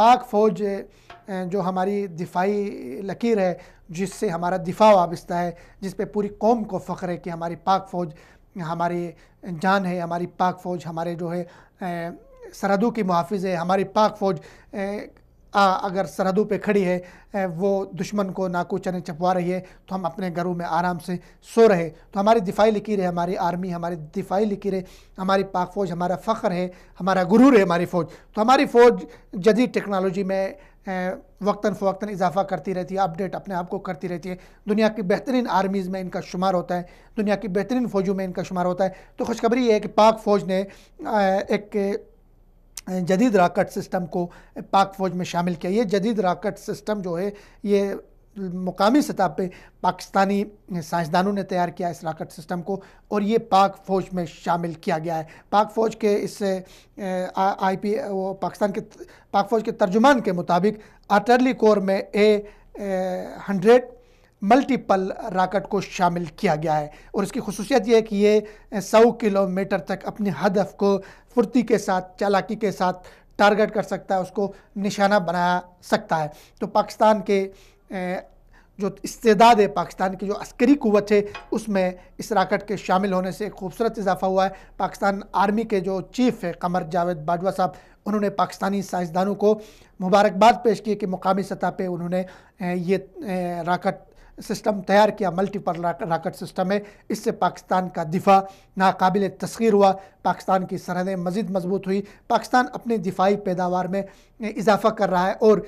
پاک فوج جو ہماری دفاعی لکیر ہے، جس سے ہمارا دفاع وابستہ ہے، جس پہ پوری قوم کو فخر ہے کہ ہماری پاک فوج ہماری جان ہے، ہماری پاک فوج ہمارے جو ہے سرحدوں کی محافظ ہے، ہماری پاک فوج اگر سرحدوں پہ کھڑی ہے، وہ دشمن کو ناکو چنے چپوا رہی ہے، تو ہم اپنے گھروں میں آرام سے سو رہے۔ تو ہماری دفاعی لکیر ہے، ہماری آرمی ہماری دفاعی لکیر ہے، ہماری پاک فوج ہمارا فخر ہے، ہمارا غرور ہے ہماری فوج۔ تو ہماری فوج جدید ٹیکنالوجی میں وقتاً فوقتاً اضافہ کرتی رہتی ہے، اپڈیٹ اپنے آپ کو کرتی رہتی ہے۔ دنیا کی بہترین آرمیز میں ان کا شمار ہوتا ہے، دنیا کی بہترین فوجوں میں ان کا شمار ہوتا ہے۔ تو خوشخبری یہ ہے کہ پاک فوج نے ایک جدید راکٹ سسٹم کو پاک فوج میں شامل کیا۔ یہ جدید راکٹ سسٹم جو ہے یہ مقامی سطح پہ پاکستانی سائنسدانوں نے تیار کیا اس راکٹ سسٹم کو، اور یہ پاک فوج میں شامل کیا گیا ہے۔ پاک فوج کے اس پاک فوج کے ترجمان کے مطابق آرٹلری کور میں A-100 ملٹیپل راکٹ کو شامل کیا گیا ہے، اور اس کی خصوصیت یہ ہے کہ یہ 100 کلومیٹر تک اپنے ہدف کو پھرتی کے ساتھ، چالاکی کے ساتھ ٹارگٹ کر سکتا ہے، اس کو نشانہ بنا سکتا ہے۔ تو پاکستان کے جو استعداد ہے، پاکستان کی جو عسکری قوت ہے، اس میں اس راکٹ کے شامل ہونے سے ایک خوبصورت اضافہ ہوا ہے۔ پاکستان آرمی کے جو چیف ہے قمر جاوید باجوہ صاحب، انہوں نے پاکستانی سائنسدانوں کو مبارکباد پیش کی کہ مقامی سطح پہ انہوں نے یہ راکٹ سسٹم تیار کیا، ملٹیپل راکٹ سسٹم ہے۔ اس سے پاکستان کا دفاع ناقابل تسخیر ہوا، پاکستان کی سرحدیں مزید مضبوط ہوئی، پاکستان اپنے دفاعی پیداوار میں اضافہ کر رہا ہے۔ اور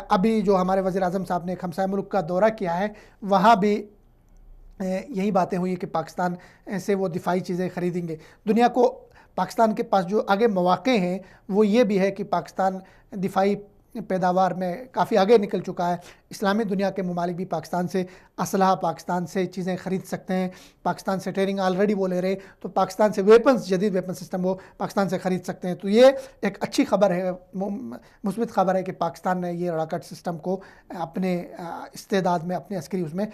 ابھی جو ہمارے وزیر اعظم صاحب نے ایک ہمسائے ملک کا دورہ کیا ہے، وہاں بھی یہی باتیں ہوئی کہ پاکستان سے وہ دفاعی چیزیں خریدیں گے۔ دنیا کو پاکستان کے پاس جو آگے مواقع ہیں وہ یہ بھی ہے کہ پاکستان دفاعی پیداوار میں کافی آگے نکل چکا ہے۔ اسلامی دنیا کے ممالک بھی پاکستان سے اسلحہ، پاکستان سے چیزیں خرید سکتے ہیں، پاکستان سے ٹریننگ آلریڈی وہ لے رہے، تو پاکستان سے ویپنز، جدید ویپن سسٹم وہ پاکستان سے خرید سکتے ہیں۔ تو یہ ایک اچھی خبر ہے، مثبت خبر ہے کہ پاکستان نے یہ راکٹ سسٹم کو اپنے استعداد میں، اپنے عسکری اس میں